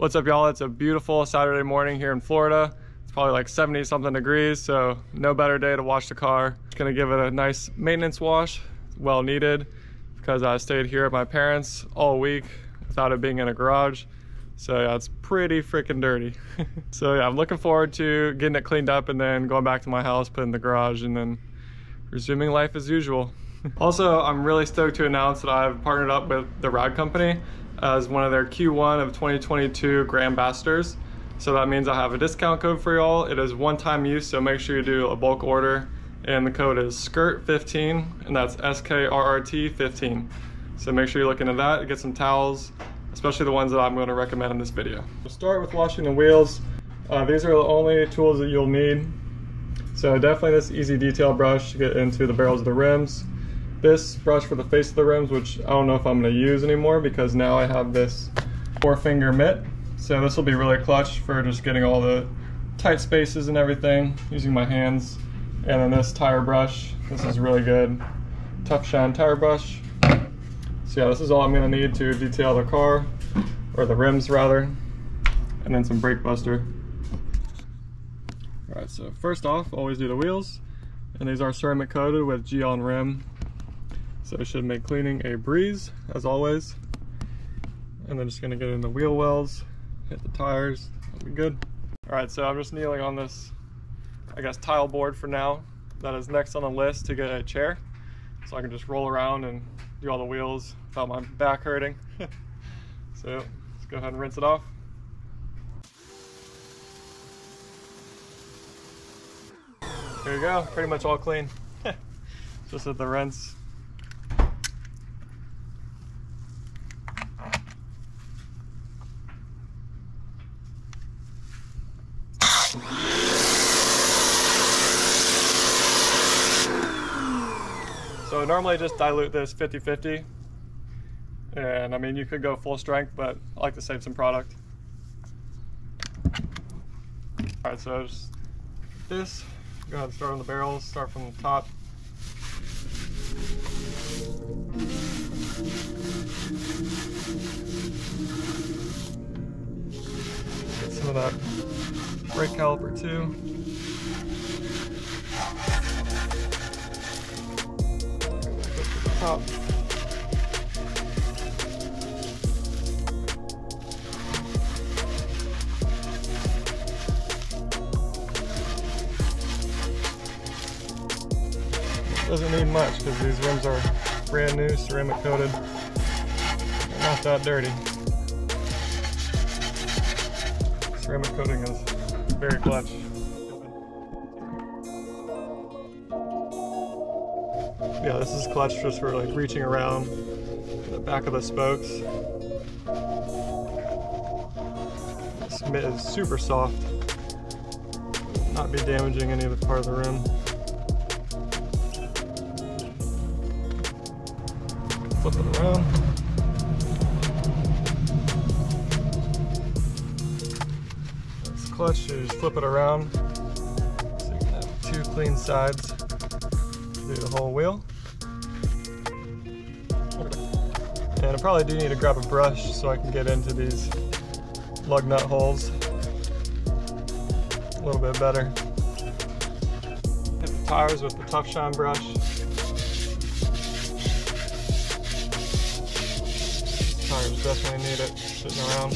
What's up, y'all? It's a beautiful Saturday morning here in Florida. It's probably like 70 something degrees, so no better day to wash the car. Just gonna give it a nice maintenance wash, well needed, because I stayed here at my parents' all week without it being in a garage. So yeah, it's pretty freaking dirty. So yeah, I'm looking forward to getting it cleaned up and then going back to my house, putting in the garage, and then resuming life as usual. Also, I'm really stoked to announce that I've partnered up with the Rag Company as one of their Q1 of 2022 Grand Ambassadors. So that means I have a discount code for y'all. It is one-time use, so make sure you do a bulk order. And the code is SKIRT15, and that's SKRRT15. So make sure you look into that and get some towels, especially the ones that I'm going to recommend in this video. We'll start with washing the wheels. These are the only tools that you'll need. So definitely this easy detail brush to get into the barrels of the rims. This brush for the face of the rims, which I don't know if I'm going to use anymore because now I have this 4-finger mitt. So this will be really clutch for just getting all the tight spaces and everything using my hands. And then this tire brush, this is really good. Tough Shine tire brush. So yeah, this is all I'm going to need to detail the car, or the rims rather, and then some brake buster. Alright, so first off, always do the wheels. And these are ceramic coated with G-on rim. So it should make cleaning a breeze, as always. And then just gonna get in the wheel wells, hit the tires, that'll be good. All right, so I'm just kneeling on this, I guess, tile board for now. That is next on the list to get a chair, so I can just roll around and do all the wheels without my back hurting. So let's go ahead and rinse it off. There you go, pretty much all clean. Just at the rinse. So normally just dilute this 50-50, and I mean you could go full strength, but I like to save some product. Alright, so just this, go ahead and start on the barrels, start from the top. Get some of that brake caliper too. Top. Doesn't need much because these rims are brand new, ceramic coated. They're not that dirty. Ceramic coating is very clutch. Yeah, this is clutch just for like reaching around the back of the spokes. This mitt is super soft. Not be damaging any of the part of the rim. Flip it around. This clutch, you just flip it around so you can have 2 clean sides to do the whole wheel. And I probably do need to grab a brush so I can get into these lug nut holes a little bit better. Hit the tires with the Tough Shine brush. Tires definitely need it sitting around.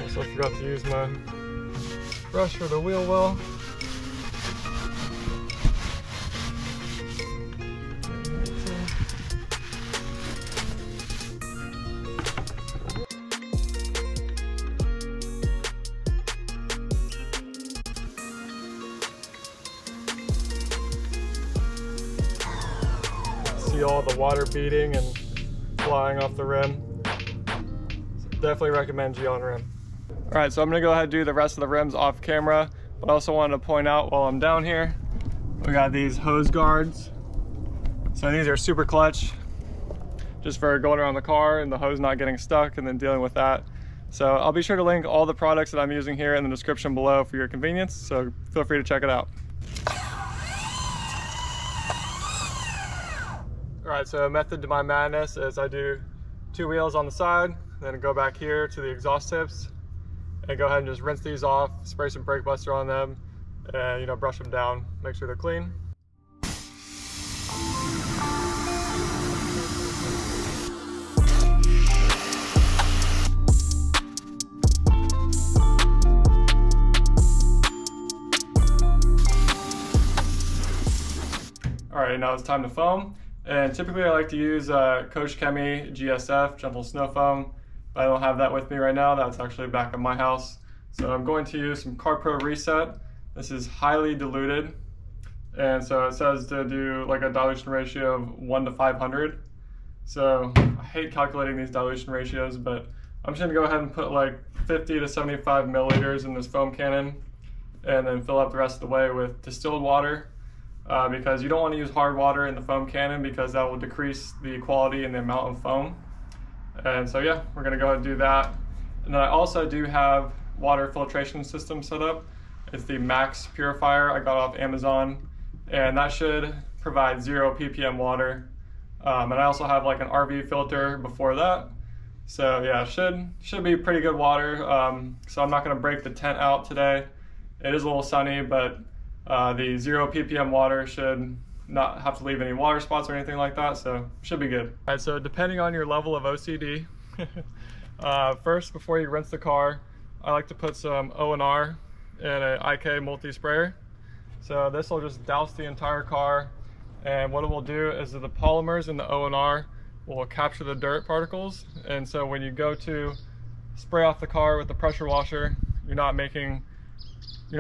Also forgot to use my brush for the wheel well. See all the water beading and flying off the rim. So definitely recommend G-on rim. All right, so I'm gonna go ahead and do the rest of the rims off camera, but I also wanted to point out while I'm down here, we got these hose guards. So these are super clutch, just for going around the car and the hose not getting stuck and then dealing with that. So I'll be sure to link all the products that I'm using here in the description below for your convenience, so feel free to check it out. All right, so method to my madness is I do 2 wheels on the side, then go back here to the exhaust tips and go ahead and just rinse these off, spray some brake buster on them, and brush them down, make sure they're clean. All right, now it's time to foam. And typically I like to use Coach Chemi GSF, Gentle Snow Foam, but I don't have that with me right now. That's actually back at my house. So I'm going to use some CarPro Reset. This is highly diluted. And so it says to do like a dilution ratio of 1 to 500. So I hate calculating these dilution ratios, but I'm just gonna go ahead and put like 50 to 75 milliliters in this foam cannon and then fill up the rest of the way with distilled water. Because you don't want to use hard water in the foam cannon because that will decrease the quality and the amount of foam. And so yeah, we're going to go ahead and do that. And then I also do have water filtration system set up. It's the Max Purifier I got off Amazon, and that should provide 0 ppm water. And I also have like an RV filter before that. So yeah, should be pretty good water. So I'm not going to break the tent out today. It is a little sunny, but the 0 ppm water should not have to leave any water spots or anything like that, so should be good. All right, so depending on your level of OCD, first before you rinse the car, I like to put some O&R in an IK multi-sprayer. So this will just douse the entire car, and what it will do is that the polymers in the O&R will capture the dirt particles, and so when you go to spray off the car with the pressure washer, you're not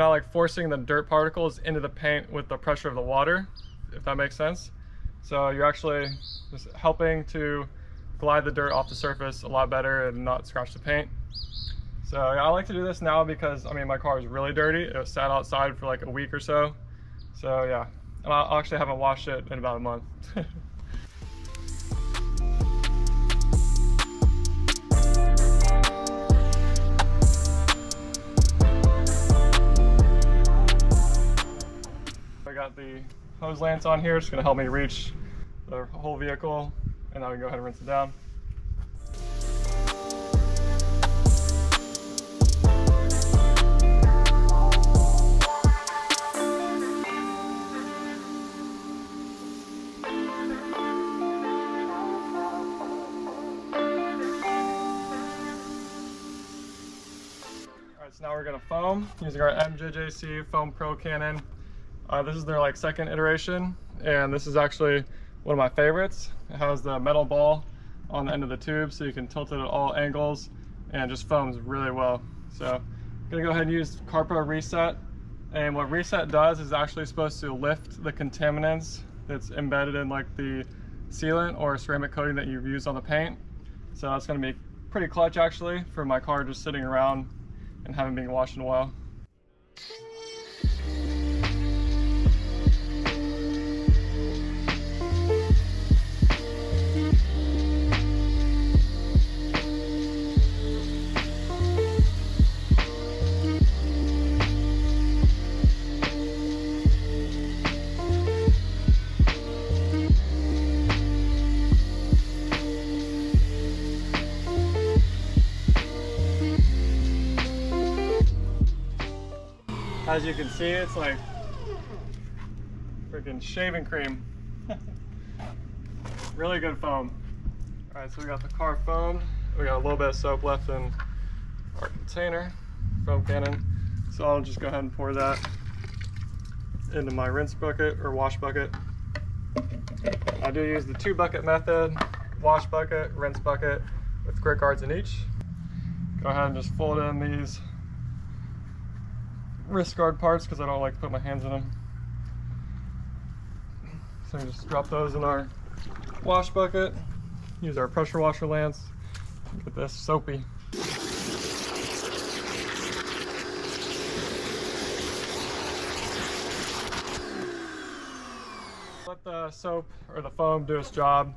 like forcing the dirt particles into the paint with the pressure of the water, if that makes sense. So you're actually just helping to glide the dirt off the surface a lot better and not scratch the paint. So yeah, I like to do this now because my car is really dirty. It was sat outside for like a week or so. So yeah, and I actually haven't washed it in about a month. I got the hose lance on here. It's going to help me reach the whole vehicle, and now we can go ahead and rinse it down. Alright, so now we're going to foam using our MJJC Foam Pro Cannon. This is their like second iteration, and this is actually one of my favorites. It has the metal ball on the end of the tube, so you can tilt it at all angles, and just foams really well. So I'm gonna go ahead and use CarPro Reset, and what Reset does is actually supposed to lift the contaminants that's embedded in like the sealant or ceramic coating that you've used on the paint. So that's gonna be pretty clutch actually for my car just sitting around and haven't been washed in a while. As you can see, it's like freaking shaving cream. Really good foam. All right, so we got the car foamed. We got a little bit of soap left in our container, foam cannon. So I'll just go ahead and pour that into my rinse bucket or wash bucket. I do use the 2-bucket method, wash bucket, rinse bucket with grit guards in each. Go ahead and just fold in these wrist guard parts because I don't like to put my hands in them. So we just drop those in our wash bucket, use our pressure washer lance, get this soapy. Let the soap or the foam do its job,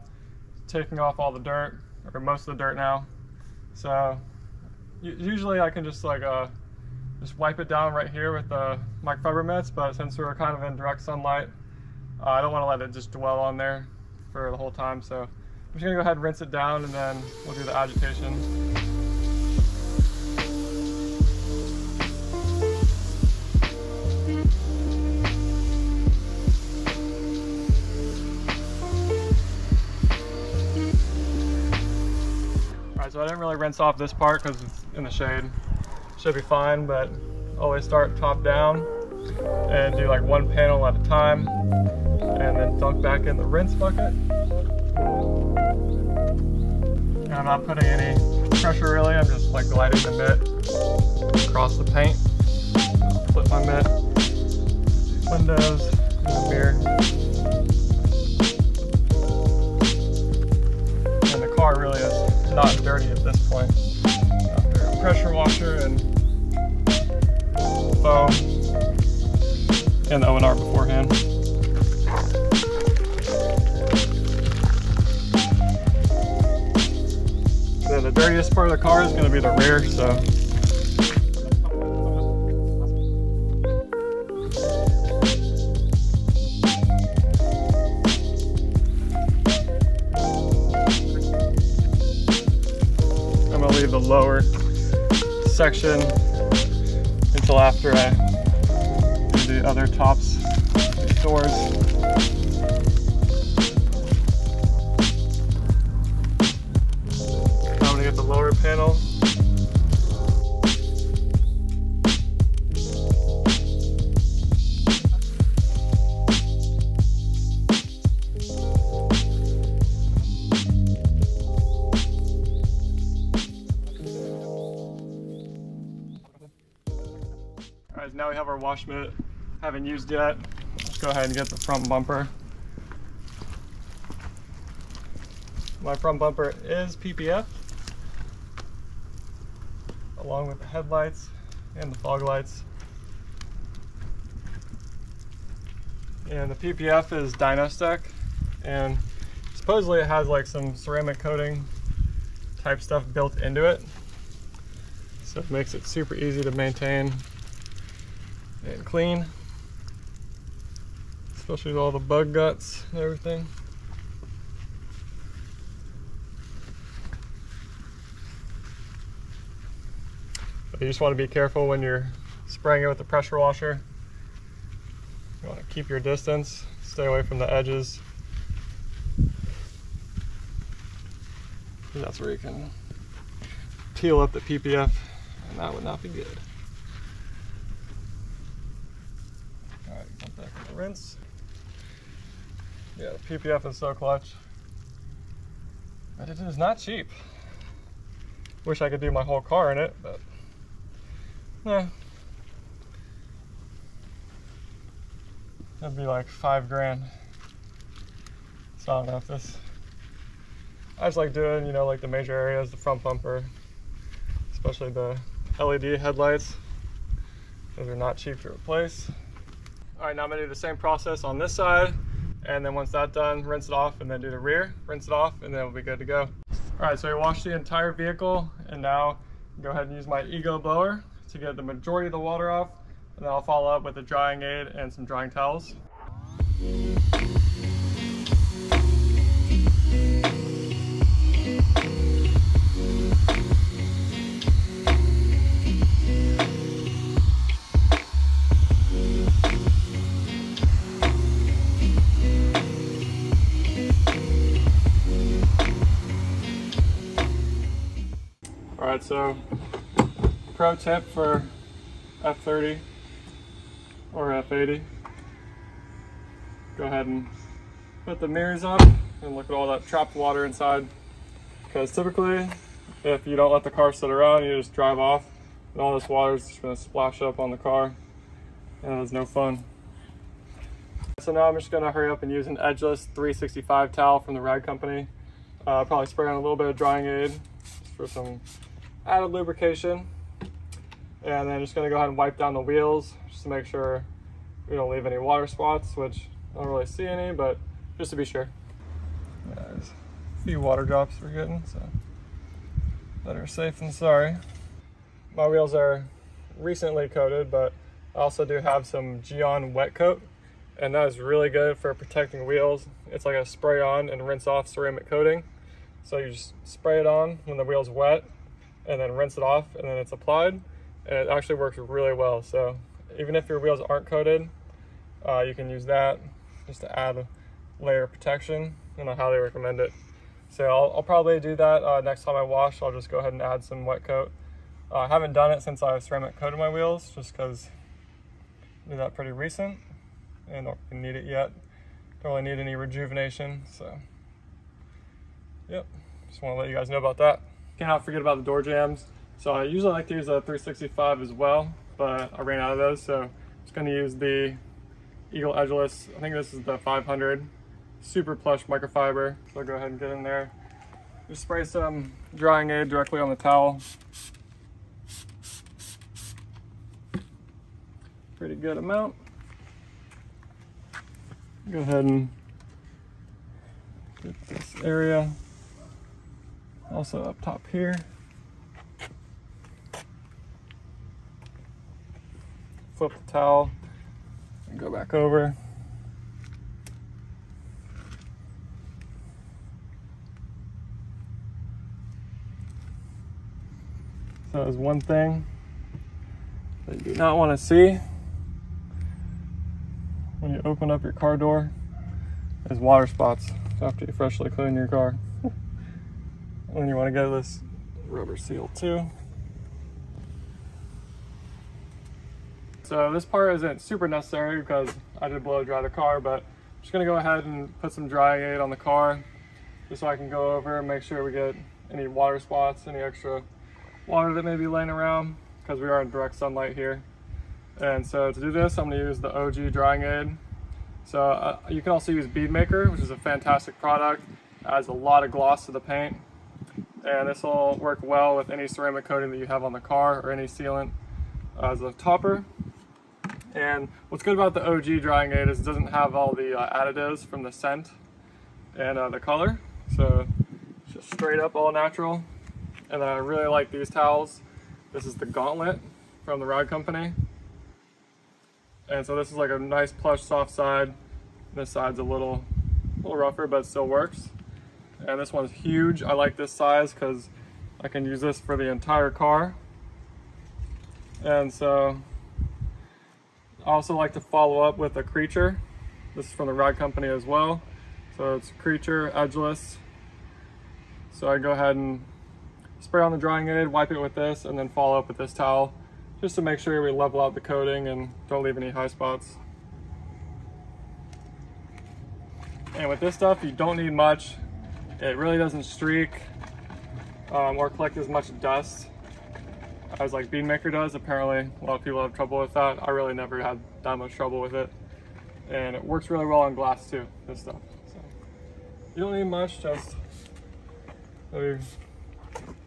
taking off all the dirt, or most of the dirt now. So Usually I can just like just wipe it down right here with microfiber mitts, but since we're kind of in direct sunlight, I don't want to let it just dwell on there for the whole time. So I'm just gonna go ahead and rinse it down, and then we'll do the agitation. Alright, so I didn't really rinse off this part because it's in the shade. Should be fine, but always start top down and do like one panel at a time, and then dunk back in the rinse bucket. And I'm not putting any pressure really, I'm just like gliding the mitt across the paint. I'll flip my mitt, these windows, and the mirror. And the car really is not dirty at this point. After a pressure washer and foam and the O&R beforehand. Then the dirtiest part of the car is going to be the rear, so I'm going to leave the lower section until after I do the other tops, these doors. Now I'm going to get the lower panel. Alright, now we have our wash mitt. Haven't used yet. Let's go ahead and get the front bumper. My front bumper is PPF, along with the headlights and the fog lights. And the PPF is Dynostec, and supposedly it has like some ceramic coating type stuff built into it, so it makes it super easy to maintain and clean, especially with all the bug guts and everything. But you just want to be careful when you're spraying it with the pressure washer. You want to keep your distance, stay away from the edges. And that's where you can peel up the PPF, and that would not be good. Alright, jump back to the rinse. Yeah, the PPF is so clutch. But it is not cheap. Wish I could do my whole car in it, but yeah. That'd be like $5 grand. So I don't know if this, I just like doing, you know, like the major areas, the front bumper, especially the LED headlights. Those are not cheap to replace. All right, now I'm gonna do the same process on this side, and then once that's done, rinse it off, and then do the rear, rinse it off, and then we'll be good to go. All right, so I washed the entire vehicle, and now go ahead and use my Ego blower to get the majority of the water off, and then I'll follow up with a drying aid and some drying towels. All right, so pro tip for F30 or F80, go ahead and put the mirrors up and look at all that trapped water inside, because typically if you don't let the car sit around, you just drive off and all this water is just going to splash up on the car, and it's no fun. So now I'm just going to hurry up and use an edgeless 365 towel from the rag company. Probably spray on a little bit of drying aid just for some added lubrication, and then just going to go ahead and wipe down the wheels just to make sure we don't leave any water spots, which I don't really see any, but just to be sure. Yeah, there's a few water drops we're getting, so better safe than sorry. my wheels are recently coated, but I also do have some Geon wet coat, and that is really good for protecting wheels. It's like a spray on and rinse off ceramic coating. So you just spray it on when the wheel's wet and then rinse it off, and then it's applied, and it actually works really well. So even if your wheels aren't coated, you can use that just to add a layer of protection, and I highly recommend it. So I'll probably do that next time I wash. I'll just go ahead and add some wet coat. I haven't done it since I ceramic coated my wheels, just because I did that pretty recent and don't need it yet. Don't really need any rejuvenation, so yep, just want to let you guys know about that. Cannot forget about the door jambs. So I usually like to use a 365 as well, but I ran out of those, so I'm just going to use the Eagle Edgeless. I think this is the 500 super plush microfiber. So I'll go ahead and get in there. Just spray some drying aid directly on the towel. Pretty good amount. Go ahead and get this area. Also up top here. Flip the towel and go back over. So there's one thing that you do not want to see when you open up your car door is water spots after you freshly clean your car. And you want to get this rubber seal too. So this part isn't super necessary because I did blow dry the car, but I'm just gonna go ahead and put some drying aid on the car just so I can go over and make sure we get any water spots, any extra water that may be laying around, because we are in direct sunlight here. And so to do this, I'm gonna use the OG drying aid. So you can also use Bead Maker, which is a fantastic product. It adds a lot of gloss to the paint. And this will work well with any ceramic coating that you have on the car or any sealant as a topper. And what's good about the OG drying aid is it doesn't have all the additives from the scent and the color. So it's just straight up all natural. And then I really like these towels. This is the Gauntlet from the Rod Company. And so this is like a nice plush soft side. This side's a little rougher, but it still works. And this one's huge. I like this size because I can use this for the entire car. And so I also like to follow up with a Creature. This is from the Rod Company as well. So it's Creature Edgeless. So I go ahead and spray on the drying aid, wipe it with this, and then follow up with this towel just to make sure we level out the coating and don't leave any high spots. And with this stuff, you don't need much. It really doesn't streak or collect as much dust as like Bead Maker does. Apparently, a lot of people have trouble with that. I really never had that much trouble with it. And it works really well on glass too, this stuff. So you don't need much, just maybe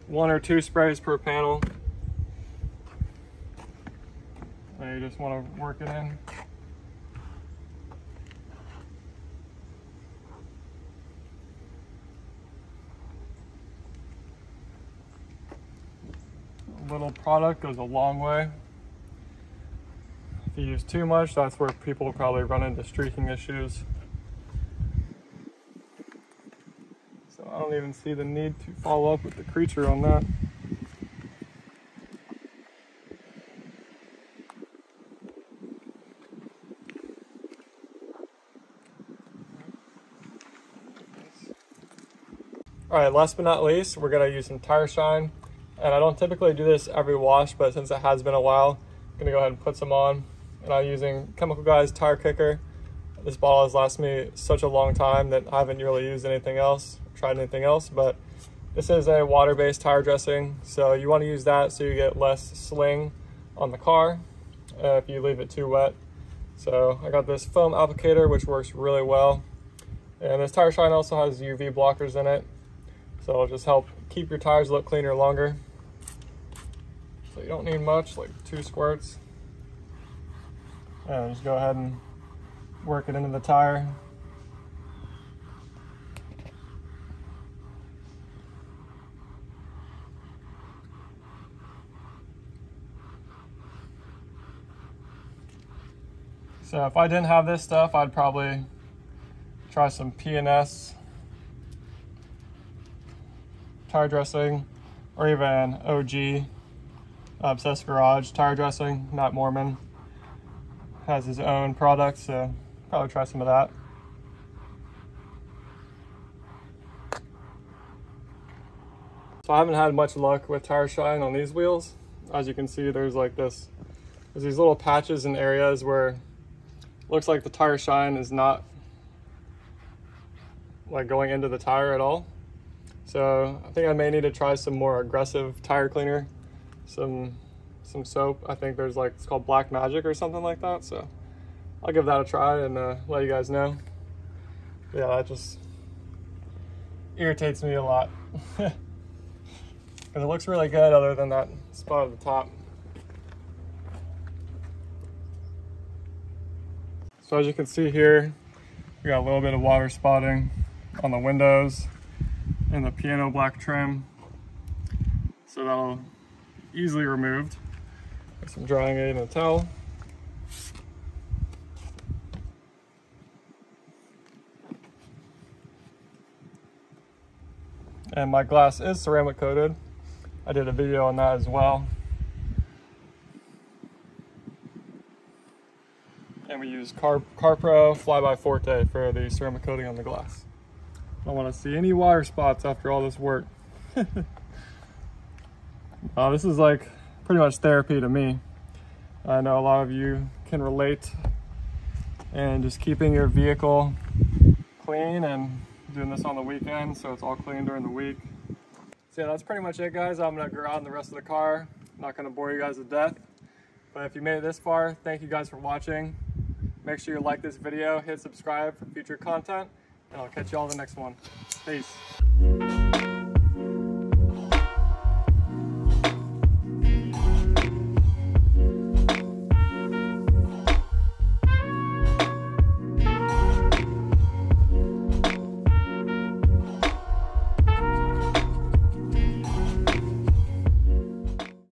1 or 2 sprays per panel. And you just want to work it in. A little product goes a long way. If you use too much, that's where people will probably run into streaking issues. So I don't even see the need to follow up with the Creature on that. All right, last but not least, we're gonna use some tire shine. And I don't typically do this every wash, but since it has been a while, I'm gonna go ahead and put some on. And I'm using Chemical Guys Tire Kicker. This bottle has lasted me such a long time that I haven't really used anything else, tried anything else, but this is a water-based tire dressing. So you wanna use that so you get less sling on the car if you leave it too wet. So I got this foam applicator, which works really well. And this tire shine also has UV blockers in it. So it'll just help keep your tires look cleaner longer. So you don't need much, like 2 squirts. And just go ahead and work it into the tire. So if I didn't have this stuff, I'd probably try some P&S tire dressing, or even OG, Obsessed Garage tire dressing. Matt Mormon has his own product, so probably try some of that. So I haven't had much luck with tire shine on these wheels. As you can see, there's these little patches in areas where it looks like the tire shine is not like going into the tire at all. So I think I may need to try some more aggressive tire cleaner, some soap. I think there's it's called Black Magic or something like that. So I'll give that a try and let you guys know. Yeah, that just irritates me a lot. Because it looks really good other than that spot at the top. So as you can see here, we got a little bit of water spotting on the windows and the piano black trim. So that'll easily removed with some drying aid and a towel. And my glass is ceramic coated. I did a video on that as well. And we use CarPro Flyby Forte for the ceramic coating on the glass. I don't want to see any water spots after all this work. This is like pretty much therapy to me. I know a lot of you can relate, and just keeping your vehicle clean and doing this on the weekend so it's all clean during the week. So yeah, that's pretty much it, guys. I'm gonna go out in the rest of the car. I'm not gonna bore you guys to death, but if you made it this far, thank you guys for watching. Make sure you like this video, hit subscribe for future content, and I'll catch you all in the next one. Peace.